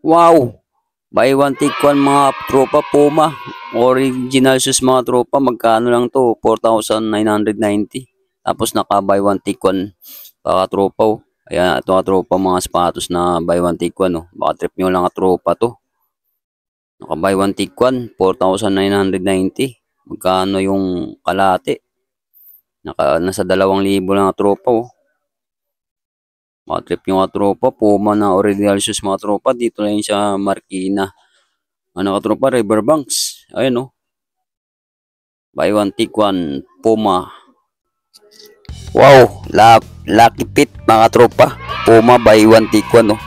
Wow! Buy one take one mga tropa Puma. Original shoes mga tropa. Magkano lang to? 4,990. Tapos naka buy one take one pa tropa. Oh. Ayan, ito tropa mga sapatos na buy one take one. Oh. Baka trip nyo lang tropa to. Naka buy one take one, 4,990. Magkano yung kalate? Nasa 2,000 lang tropa. Oh. Mga trip nyo mga tropa. Puma na original shoes mga tropa. Dito lang sa Marikina. Ano ka tropa, Riverbanks. Ayan oh. Buy one take one Puma. Wow, lucky fit mga tropa. Puma buy one take one oh.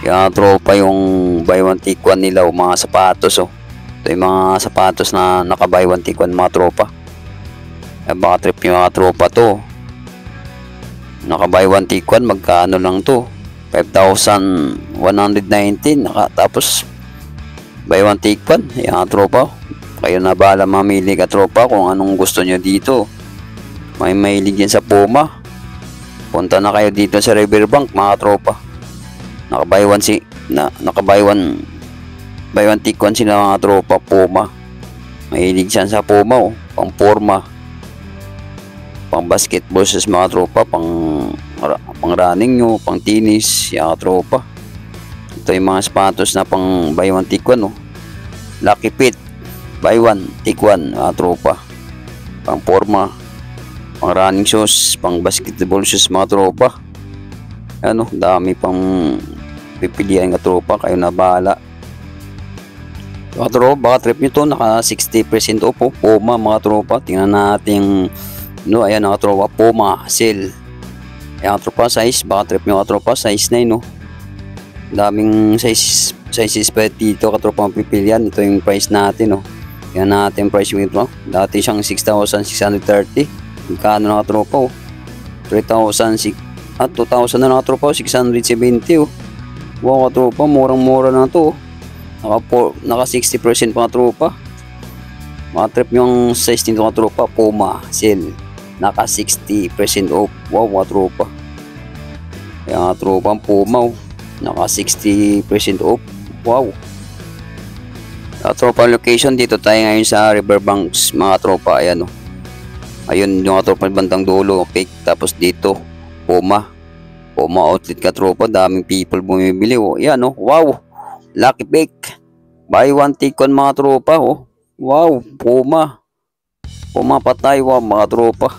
Yung tropa yung buy one take one nila oh, mga sapatos oh. Ito yung mga sapatos na naka buy one take one mga tropa. Ay baka trip yung mga tropa to. Naka buy one take one magkano lang to? 5,119 tapos buy one take one. Yung tropa. Kayo na bahala mamili ka tropa kung anong gusto nyo dito. May mahilig yan sa Puma. Punta na kayo dito sa Riverbank mga tropa. Naka-buy one take one sila mga tropa Puma. Mahilig yan sa Puma oh. Pang forma. Pang basketball sa mga tropa. Pang running nyo. Pang tennis. Yan mga tropa. Ito yung mga sapatos na pang buy one take one oh. Lucky fit. Buy one, take one, mga tropa. Pang forma, pang running shoes, pang basketball shoes, mga tropa. Ano, dami pang pipilian nga tropa, kayo na bahala. Mga tropa, baka trip nyo to, naka 60% off, Puma, mga tropa. Tingnan natin, no, ayan, mga tropa, Puma, sale. Ayan, mga tropa, size, baka trip nyo, mga tropa, size 9, no. Daming sizes pa dito, katropa, pipilian. Ito yung price natin, no. Yan natin price nito. Dati siyang 6,630. Magkano na katropa oh? 3,000 at 2,000 na katropa oh. 670 oh. Wow katropa, murang-mura na to oh. Naka 60% pa katropa. Mga trip yung size nito katropa. Puma, sale. Naka 60% off. Wow katropa. Yan katropa ang Puma oh. Naka 60% off. Wow. Tropa location, dito tayo ngayon sa Riverbanks mga tropa. Ayan o. Ayun yung tropa bandang dulo. Okay. Tapos dito Puma outlet ka tropa. Daming people bumibili o. Ayan o. Wow. Lucky pick. Buy one take one mga tropa o. Wow. Puma patay. Wow mga tropa.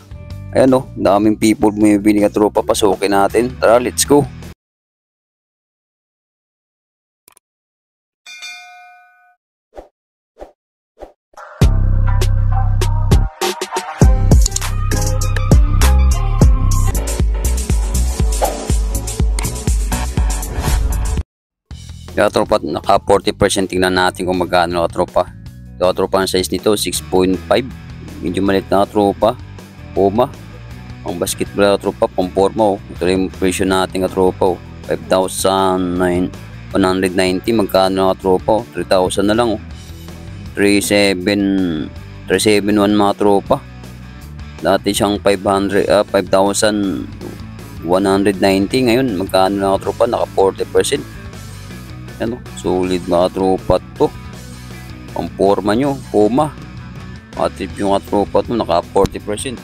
Ayan o. Daming people bumibili ka tropa. Pasukin natin. Tara let's go. Kaya tropa, naka 40%. Tingnan natin kung magkano tropa. Ito tropa, ang size nito 6.5. Medyo maliit na tropa. Puma. Ang basketball tropa, pang forma oh. Ito yung presyo natin tropa oh. 5,190. Magkano tropa oh. 3,000 na lang oh. 3,701 mga tropa. Dati siyang 5,190. Ngayon magkano na tropa, naka 40%. Ano, solid mga tropa to. Ang forma nyo, Puma. Matip yung mga tropa to, naka 40%.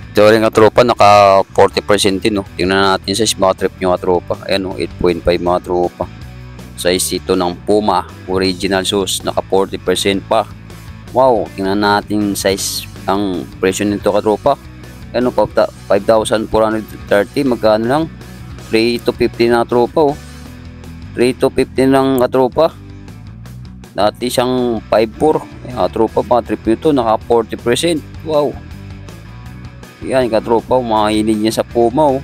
Ito rin mga tropa, naka 40% din. No? Tingnan natin sa mga trip nyo mga tropa. Ayan o, 8.5 mga tropa. Size ito ng Puma. Original shoes, naka 40% pa. Wow, tingnan natin size. Ang presyo nito ka tropa. Ayan o, 5,430. Magkano lang? 3,250 na tropa o. 3,250 lang katropa. Dati siyang 5,400. Ayan katropa, mga trip nito naka 40%. Wow. Yan katropa, mahilig niya sa Puma oh.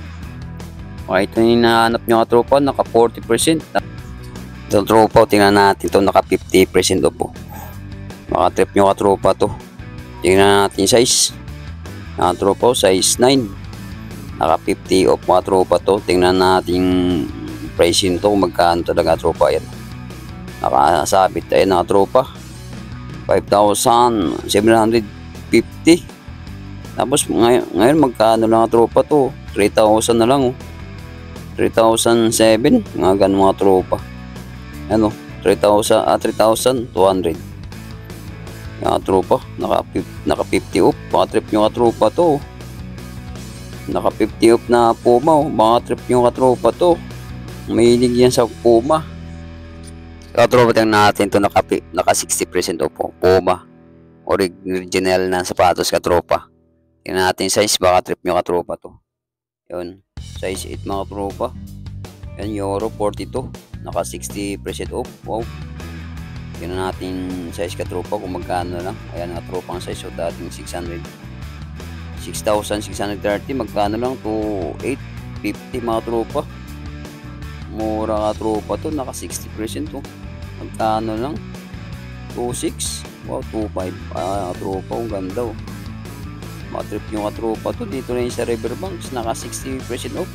Kahit na hinahanap niya katropa, naka 40%. Ito tropa, tingnan natin ito, naka 50% off po. Mga trip niyo katropa to. Tingnan natin size. Mga tropa, size 9. Naka 50 off mga tropa to. Tingnan natin price nito kung magkano talaga tropa. Yan nakasabit tayo na tropa, 5,750. Tapos ngayon magkano lang tropa to, 3,000 na lang oh. 3,007, mga ganun mga tropa. Ano, 3,200. Mga tropa, naka 50 off, baka trip nyo katropa to. Naka 50 off na Puma, oh. Baka trip nyo katropa to. Mahilig yan sa Puma. Katropa, tingnan natin to, naka 60% off, oh. Puma, original na sapatos katropa. Tingnan natin size, baka trip nyo katropa to. Yun, size 8 mga tropa. Yan, Euro 42, naka 60% off. Wow. Tingnan natin size katropa kung magkano lang. Ayan katropa ang size, so dating 6,630, magkano lang, 2,850 mga tropa. Mura katropa to, naka 60% to. Magkano lang, 2,600. Wow, 2,500. Katropa, ang ganda oh. Matrip yung katropa to. Dito na yung sa Riverbanks, naka 60% off.